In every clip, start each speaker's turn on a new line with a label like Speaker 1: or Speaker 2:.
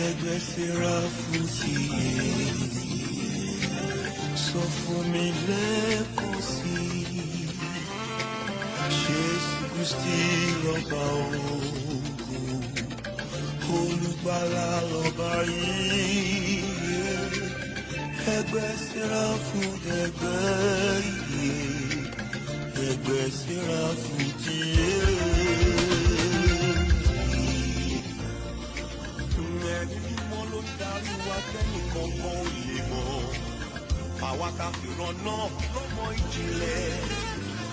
Speaker 1: Ẹgbẹ́ Sẹ́ráfù sọ fún mi lẹ́ẹ̀kan sí Jésù Kristi lọ́ba ògo, Olùgbàlà lọ́ba yìí. Ẹgbẹ́ Sẹ́ráfù ẹgbẹ́ Sẹ́ráfù tí ẹ̀rí mọ́ ló darí wa tẹ́nì kankan ò lè mọ̀. Àwa ta fìràn náà lọ́mọ ìjìnlẹ̀.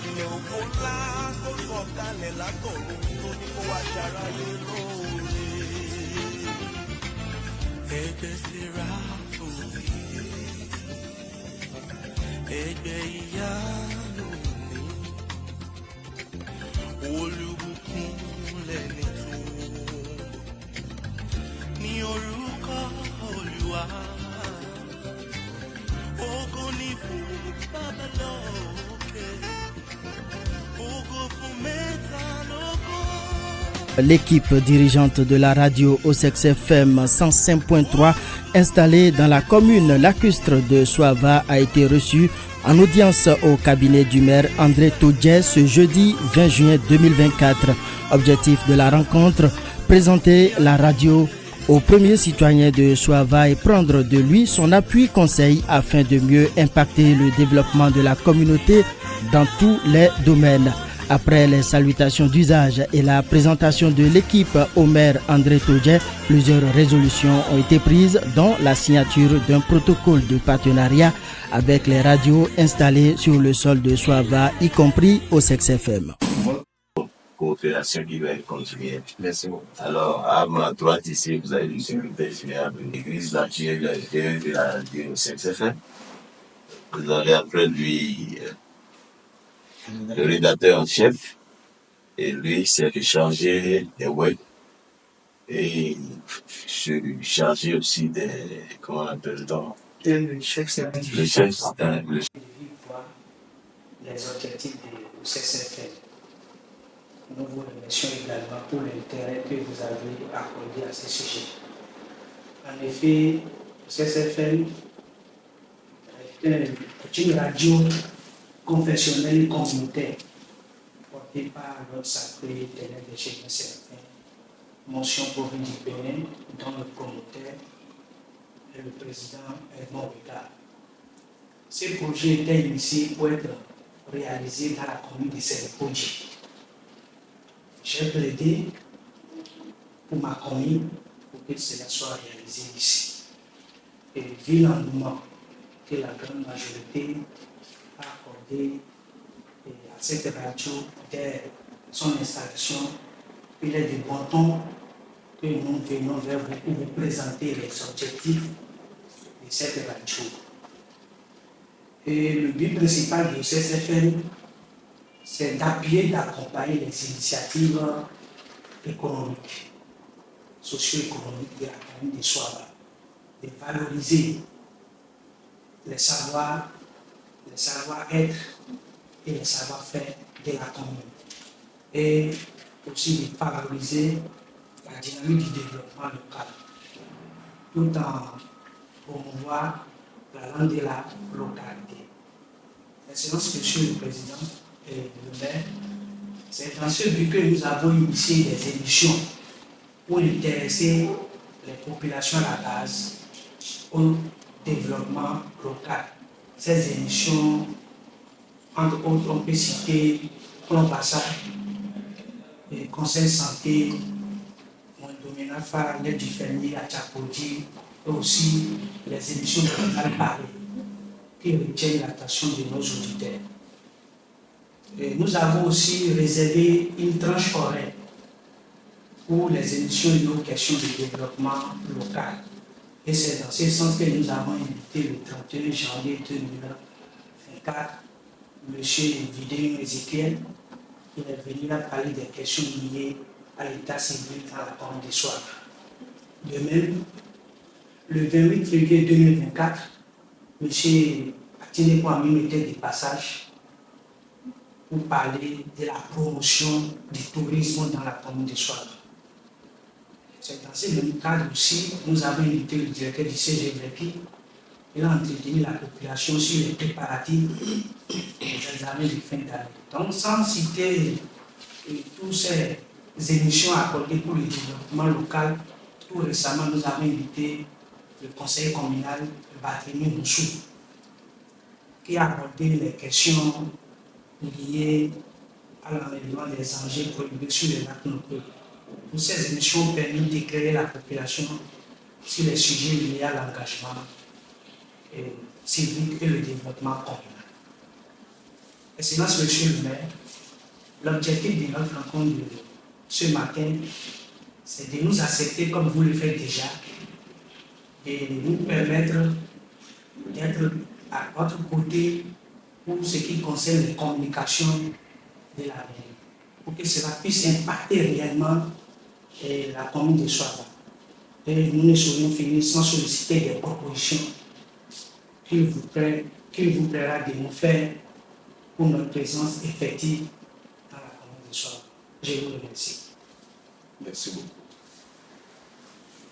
Speaker 1: Ilẹ̀ ògbó ńlá tó sọ̀kalẹ̀ látọ̀run tó ní kó wá ṣaráyé lóore. Ẹgbẹ́ Sẹ́ráfù ẹgbẹ́ ìyanu ni olùbùkún lẹ́ni tó ní orúkọ Olúwa. Ògo ni fún Baba lókè, ògo fún mẹ́ta lógo.
Speaker 2: L'équipe dirigeante de la radio Osex FM 105.3 installée dans la commune lacustre de Soava a été reçue en audience au cabinet du maire André Todje ce jeudi 20 juin 2024. Objectif de la rencontre, présenter la radio au premier citoyen de Soava et prendre de lui son appui conseil afin de mieux impacter le développement de la communauté dans tous les domaines. Après les salutations d'usage et la présentation de l'équipe au maire André Todje, plusieurs résolutions ont été prises, dont la signature d'un protocole de partenariat avec les radios installées sur le sol de Soava, y compris Osex FM.
Speaker 3: Coopération qui va continuer. Merci beaucoup. Alors, à ma droite ici, vous avez le secrétaire général de l'église naturelle de la radio Osex FM. Vous avez après lui le rédacteur en chef, et lui c'est le chargé des web et je suis chargé aussi des, comment on appelle ça,
Speaker 4: le chef service.
Speaker 3: Le chef,
Speaker 4: les objectifs de CCFL. Nous vous remercions également pour l'intérêt que vous avez accordé à ce sujet. En effet, CCFL est une radio confessionnelle et communautaire portée par notre sacré éternel de chez Séraphin, mention province du Bénin, dont le promoteur est le président Edmond Ricard. Ce projet était initié pour être réalisé dans la commune de Sérapodji. J'ai plaidé pour ma commune pour que cela soit réalisé ici. Et vu l'engouement que la grande majorité a accordé à cette radio dès son installation, il est de bon ton que nous venons vers vous pour vous présenter les objectifs de cette radio. Et le but principal de CCFL, c'est d'appuyer, d'accompagner les initiatives économiques, socio-économiques de la commune de Soava, de valoriser les savoir-être et les savoir-faire de la commune, et aussi de favoriser la dynamique du développement local, tout en promouvoir la langue de la localité. Excellence, Monsieur le Président et le maire, c'est dans ce but que nous avons initié des émissions pour intéresser les populations à la base au développement local. Ces émissions, entre autres, on peut citer Plan Passage, le Conseil santé, Mondomenafa, l'aide du fermier à Tchapodi, et aussi les émissions de Canal Paris, qui retiennent l'attention de nos auditeurs. Et nous avons aussi réservé une tranche horaire pour les émissions de nos questions de développement local. Et c'est dans ce sens que nous avons invité le 31 janvier 2024 M. Vidéo Ezekiel, qui est venu à parler des questions liées à l'état civil dans la commune de Soava. De même, le 28 février 2024, M. Atine Kwame était de passage pour parler de la promotion du tourisme dans la commune de Soava. C'est dans ce même cadre aussi, nous avons invité le directeur du CGVP. Il a entretenu la population sur les préparatifs des examens de fin d'année. Donc, sans citer toutes ces émissions accordées pour le développement local, tout récemment, nous avons invité le conseil communal Barthélemy Moussou, qui a abordé les questions liées à l'enlèvement des engins prohibés sur les lacs locaux. Toutes ces émissions ont permis d'éclairer la population sur les sujets liés à l'engagement civique et le développement communal. Excellence, Monsieur le maire, l'objectif de notre rencontre de ce matin, c'est de nous accepter comme vous le faites déjà, et de nous permettre d'être à votre côté pour ce qui concerne les communications de la ville, pour que cela puisse impacter réellement la commune de Soava. Et nous ne saurions finir sans solliciter des propositions qu'il vous plaira de nous faire pour notre présence effective dans la commune de Soava. Je vous remercie.
Speaker 5: Merci beaucoup.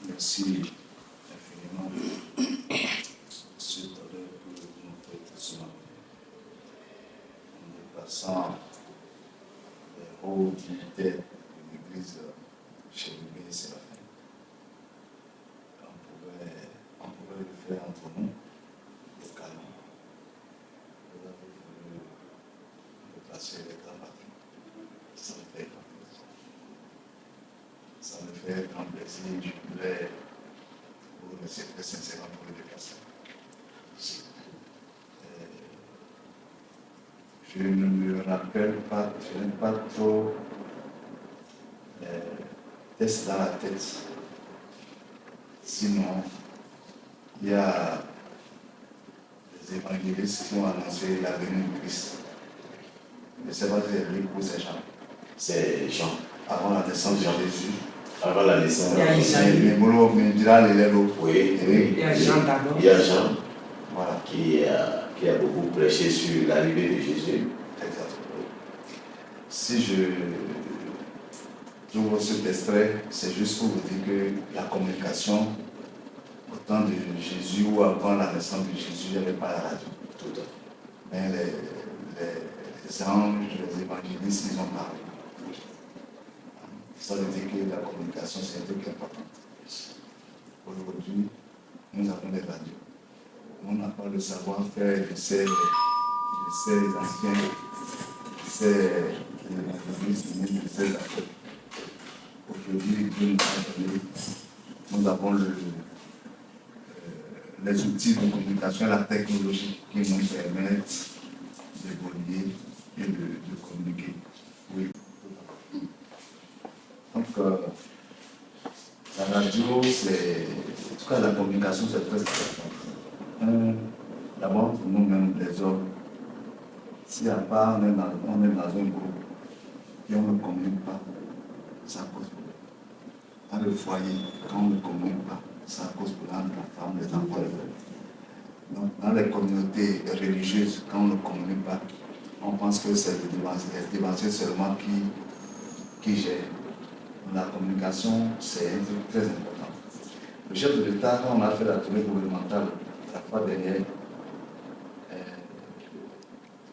Speaker 5: Merci infiniment de ce honneur que vous nous faites ce matin. En dépassant les hauts dignitaires de l'église chez le Séraphin. On pouvait le faire entre nous, localement. Vous avez voulu replacer les grands patrons. Ça me fait grand plaisir. Ça me fait grand plaisir. Je voulais vous remercier très sincèrement pour le déplacement. Je ne me rappelle pas, je n'ai pas trop tests dans la tête. Sinon, il y a des évangélistes qui ont annoncé la venue du Christ. Je ne sais pas si c'est lui ou c'est Jean.
Speaker 3: C'est Jean.
Speaker 5: Avant la naissance de Jésus.
Speaker 3: Avant la naissance
Speaker 4: Il y a
Speaker 3: de
Speaker 4: Isaïe.
Speaker 3: Jésus.
Speaker 5: Mais dira les lélos.
Speaker 3: Oui,
Speaker 4: Il y a Jean d'abord.
Speaker 3: il y a Jean
Speaker 5: Voilà.
Speaker 3: qui a beaucoup prêché sur l'arrivée de Jésus.
Speaker 5: Exactement. Si je ouvre cet extrait, c'est juste pour vous dire que la communication, au temps de Jésus ou avant la naissance de Jésus, il n'y avait pas la radio.
Speaker 3: Tout à fait.
Speaker 5: Mais les anges, les évangélistes, ils ont parlé. Ça veut dire que la communication, c'est un truc important. Aujourd'hui, nous avons des radios. On n'a pas le savoir-faire de ces anciens, de ces évangélistes, de ces apôtres. Aujourd'hui, Dieu nous a donné, nous avons les outils de communication, la technologie qui nous permettent d'évoluer et de communiquer. Oui. Donc, la radio, c'est. En tout cas, la communication, c'est très important. D'abord, pour nous-mêmes, les hommes, si à part on est dans un groupe et on ne communique pas, ça cause problème. Dans le foyer, quand on ne communique pas, ça cause problème entre la femme, les enfants, les femmes. Donc, dans les communautés religieuses, quand on ne communique pas, on pense que c'est les dévanciers seulement qui gèrent. La communication, c'est un truc très important. Le chef de l'État, quand on a fait la tournée gouvernementale la fois dernière,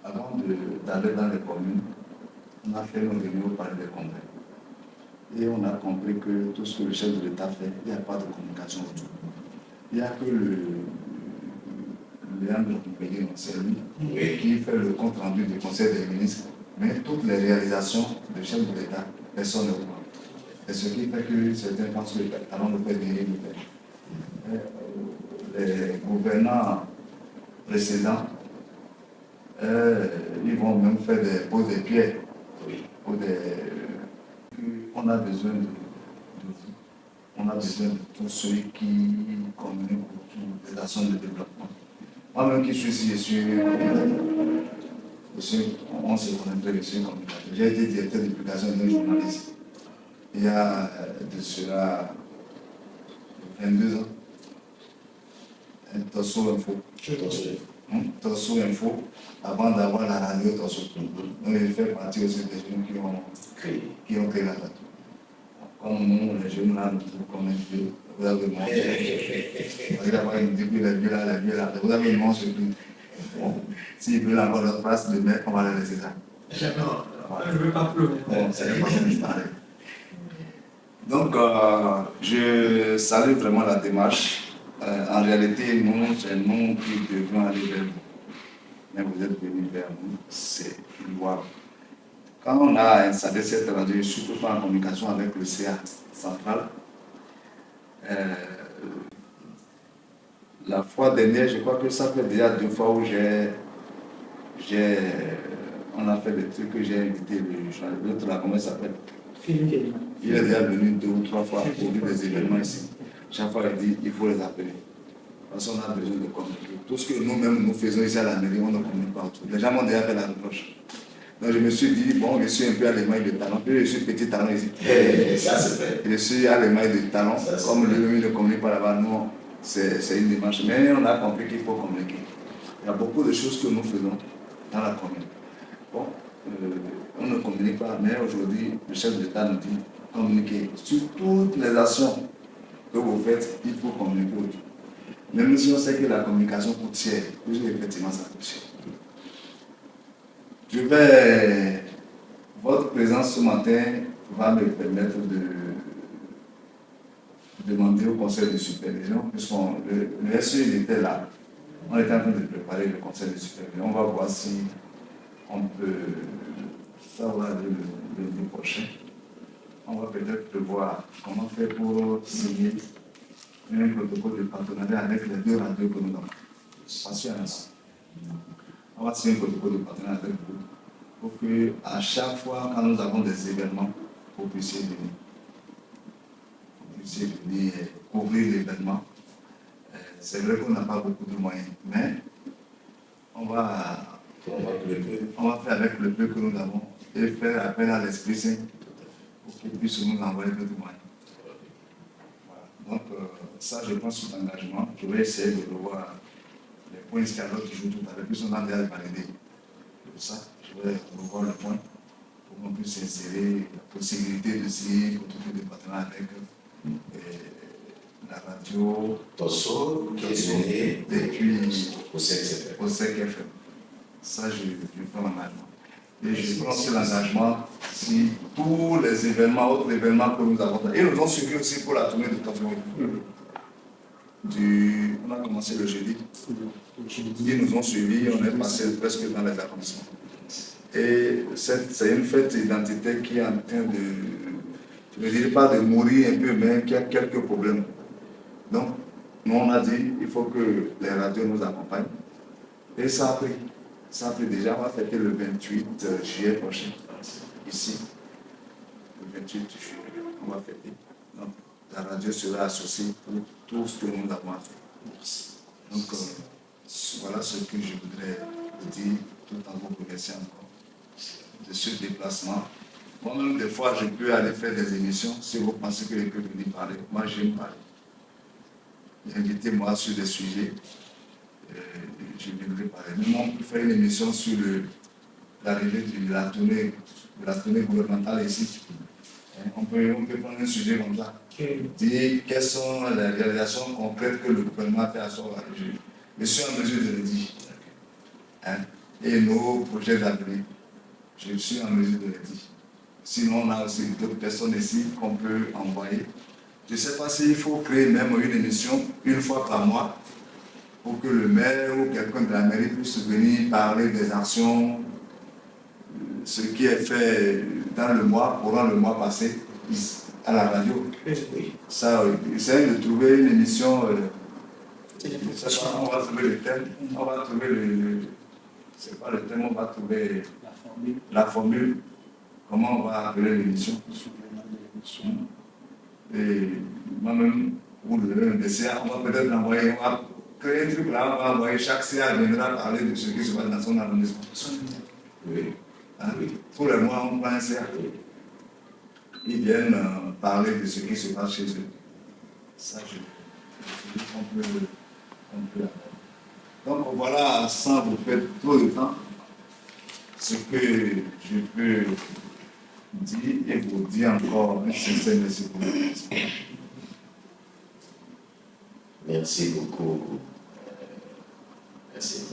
Speaker 5: avant d'aller dans les communes, on a fait une réunion au palais des congrès. Et on a compris que tout ce que le chef de l'État fait, il n'y a pas de communication autour. Il n'y a que le Léandre Kipégué, c'est lui, qui fait le compte rendu du Conseil des ministres. Mais toutes les réalisations du chef de l'État, personne ne voit. Et ce qui fait que certains pensent que avant de faire gagner le fait. Les gouvernants précédents, ils vont même faire des poses de pierres. On a besoin de vous. On a besoin de tous ceux qui communiquent autour des actions de développement. Moi-même qui suis ici, on se connaît très bien, je suis communicateur. J'ai été directeur d'éducation d'un journaliste. Il y a de cela 22 ans. Tosso Info. Tosso Info, avant d'avoir la radio Tosso. Donc il fait partie aussi des gens qui ont créé la radio. comme nous, les jeunes là, nous trouvons comme un vieux. Vous avez montré. Évidemment, il nous dit que les vieux là, vous avez une montre sur lui. Bon, s'ils veulent avoir leur place de maître, on va les laisser ça.
Speaker 4: Je ne veux pas pleurer.
Speaker 5: Bon, c'est pas comme ça. Donc, je salue vraiment la démarche. En réalité, nous, c'est nous qui devons aller vers vous. Mais vous êtes venus vers nous, c'est louable. Quand on a installé cette radio, surtout pas en communication avec le CA central, la fois dernière, je crois que ça fait déjà 2 fois où on a fait des trucs que j'ai invité le journaliste, l'autre là, comment il s'appelle?
Speaker 4: Philippe.
Speaker 5: Il est déjà venu 2 ou 3 fois pour vivre des événements ici. Chaque fois, il dit il faut les appeler. Parce qu'on a besoin de communiquer. Tout ce que nous-mêmes nous faisons ici à la mairie, on ne communique pas autour. Les gens m'ont déjà fait la reproche. Donc je me suis dit, bon, je suis un peu à l'émail de talent. Puis je suis petit talent ici.
Speaker 3: Ça se fait.
Speaker 5: Je suis à l'émail de talent. Comme lui ne communique pas là-bas, nous, c'est une démarche. Mais on a compris qu'il faut communiquer. Il y a beaucoup de choses que nous faisons dans la commune. Bon, on ne communique pas, mais aujourd'hui, le chef d'État nous dit communiquer. Sur toutes les actions que vous faites, il faut communiquer autour. Même si on sait que la communication coûte cher, effectivement ça coûte cher. Votre présence ce matin va me permettre de demander au conseil de supervision, puisque le SE était là. On était en train de préparer le conseil de supervision. On va voir si on peut, ça va le lundi prochain. On va peut-être prévoir comment faire pour signer un protocole de partenariat avec les 2 radios que nous avons. Patience. On va signer un protocole de partenariat avec vous pour que, à chaque fois, quand nous avons des événements, vous puissiez venir. Vous puissiez venir couvrir l'événement. C'est vrai qu'on n'a pas beaucoup de moyens, mais on va faire avec le peu que nous avons et faire appel à l'Esprit Saint pour qu'il puisse nous envoyer d'autres moyens. Donc, ça, je prends cet engagement. Je vais essayer de revoir les points escalotes qui jouent tout à l'heure, puisqu'on a déjà validé. Pour ça, je vais revoir le point pour qu'on puisse insérer la possibilité de signer pour tous les partenaires avec la radio,
Speaker 3: Tosso, qui est sonné,
Speaker 5: et puis
Speaker 3: au
Speaker 5: SEC FM. Ça, je prends l'engagement. Et je prends aussi l'engagement si tous les événements, autres événements que nous avons. Et nous ont suivi aussi pour la tournée de Tofino. On a commencé le jeudi. Ils nous ont suivis, on est passé presque dans les arrondissements. Et c'est une fête identitaire qui est en train de, je ne dirais pas de mourir un peu, mais qui a quelques problèmes. Donc, nous on a dit il faut que les radios nous accompagnent. Et ça a pris. Ça a pris déjà, on va fêter le 28 juillet prochain, ici. Le 28 juillet, on va fêter. Donc, la radio sera associée pour tout ce que nous avons à faire. Donc, voilà ce que je voudrais vous dire, tout en vous remerciant encore de ce déplacement. Moi-même, des fois, je peux aller faire des émissions. Si vous pensez que je peux venir parler, moi, j'aime parler. Invitez-moi sur des sujets. Je viendrai parler. Nous, on peut faire une émission sur l'arrivée de la tournée gouvernementale ici. On peut prendre un sujet comme ça. Dire quelles sont les réalisations concrètes que le gouvernement fait à son arrivée. Je suis en mesure de le dire. Et nos projets d'avenir, je suis en mesure de le dire. Sinon, on a aussi d'autres personnes ici qu'on peut envoyer. Je ne sais pas s'il faut créer même une émission une fois par mois pour que le maire ou quelqu'un de la mairie puisse venir parler des actions, ce qui est fait dans le mois, pendant le mois passé, à la radio. Ça, essayer de trouver une émission. On va trouver le thème. On va trouver c'est pas le thème, on va trouver la formule. Comment on va appeler l'émission. Et moi-même, pour le CA, on va peut-être l'envoyer. On va créer un truc là, on va envoyer. Chaque CA viendra parler de ce qui se passe dans son arrondissement. Oui. Tous les mois, on prend un CA. Ils viennent parler de ce qui se passe chez eux. Ça, on peut avoir. Donc voilà, sans vous perdre trop de temps, ce que je peux dit et vous dit encore un sincère merci pour votre discours.
Speaker 3: Merci beaucoup. Merci.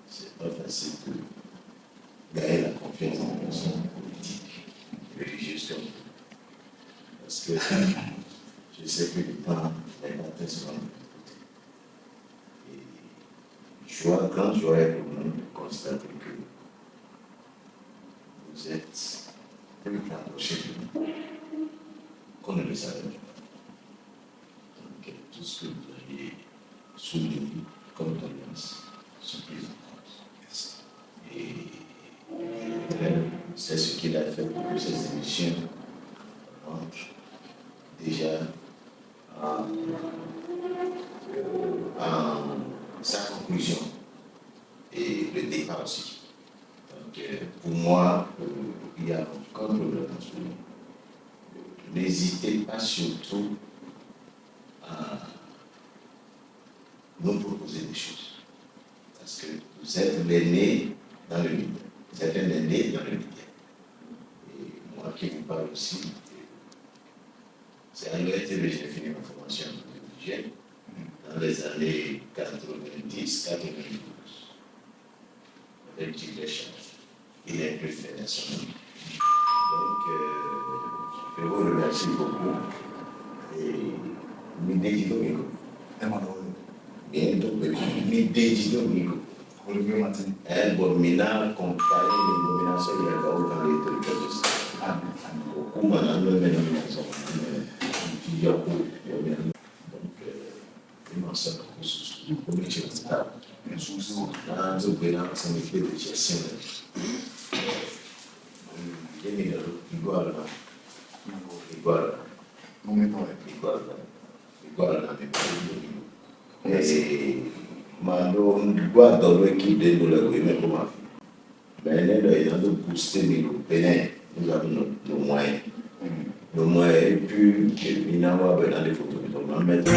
Speaker 3: C'est pas facile de gagner la confiance en personnes politiques, religieuses comme vous. Parce que je sais que le temps n'est pas très souvent de côté. Et quand joie est pour nous de constater que vous êtes plus rapprochés de nous qu'on ne le savait pas. Donc, tout ce que vous aviez souligné comme tendance sont plus importantes. Et c'est ce qu'il a fait pour que ces émissions entrent déjà en sa conclusion et le départ aussi. Donc, pour moi, il y a encore de n'hésitez pas surtout à nous proposer des choses. Parce que vous êtes l'aîné dans le média. Vous êtes un aîné dans le média. Et moi qui vous parle aussi, c'est à l'ETV que j'ai fini ma formation en budget dans les années 90-92. Avec Gilles Deschamps. Il est plus fédération. Donc, je vous remercie beaucoup. Et Midéji Domingo. Bientôt, Midéji Domingo. Bon, Mina comparé les nominations de la Gao dans les territoires. Beaucoup maintenant, nous menons donc, il m'en sort pour les choses. Dans le gouvernement, ça me fait de gestion. Igual. Et mando guardo l'équipe de nous mais comment mais nous avons boosté nous avons nos moyens. Nos moyens et puis finalement dans les photos que nous mettre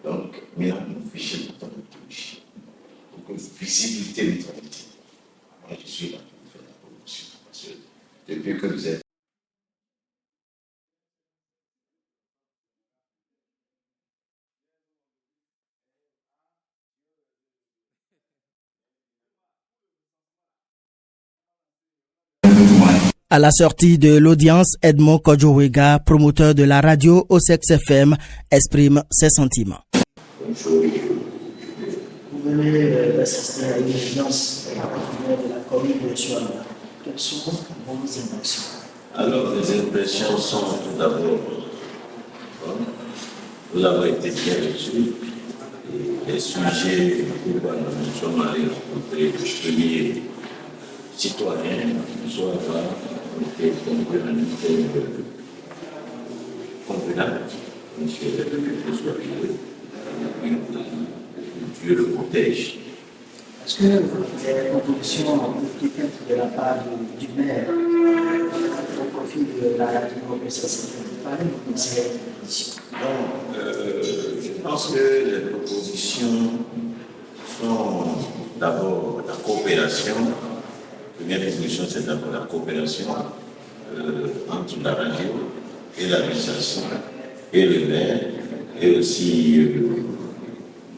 Speaker 3: donc, maintenant, nous fichions le temps de toucher pour que visibilité de l'autorité. Moi, je suis là pour faire la promotion. Parce que depuis que vous êtes
Speaker 2: À la sortie de l'audience, Edmond Kodjowega, promoteur de la radio OSEX FM, exprime ses sentiments.
Speaker 4: Vous venez d'assister à une audience de la commune de Souava. Quelles sont vos impressions?
Speaker 3: Alors, les impressions sont tout d'abord, nous avons été bien reçus. Les sujets où nous sommes allés rencontrer les premiers citoyens, soit ont été convenables, monsieur le soit Dieu le protège.
Speaker 4: Est-ce que les propositions ont été faites de la part du maire au profit de la radio de ces propositions?
Speaker 3: Je pense que les propositions sont d'abord la coopération. La première proposition, c'est d'abord la coopération entre la radio et l'administration et le maire, et aussi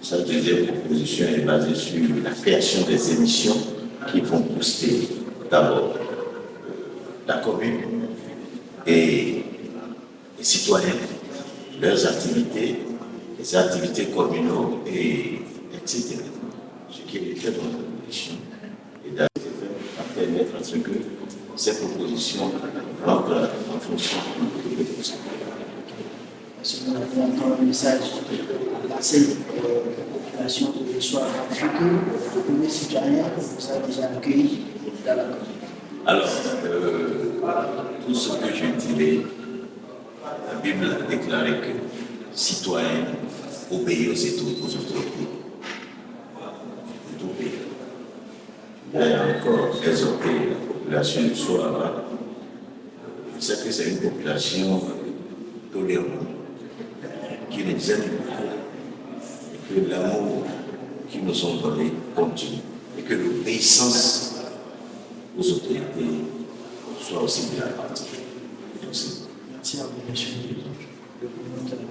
Speaker 3: sa deuxième proposition est basée sur la création des émissions qui vont booster d'abord la commune et les citoyens, leurs activités, les activités communales, etc. Ce qui est une très bonne proposition. Et à permettre à ce que ces propositions rentrent en fonction de l'autre.
Speaker 4: Est-ce que vous avez encore un message à passer aux populations de soir futur, aux premiers citoyens que vous avez déjà accueillis dans la commune?
Speaker 3: Alors, tout ce que je dirais, la Bible a déclaré que citoyens obéissent aux autorités. Tout pays. Il y a encore exhorté la population du Souava C'est que c'est une population tolérante, qui les aime beaucoup, et que l'amour qu'ils nous ont donné continue, et que l'obéissance aux autorités soit aussi de la partie.
Speaker 4: Merci à vous, monsieur le président.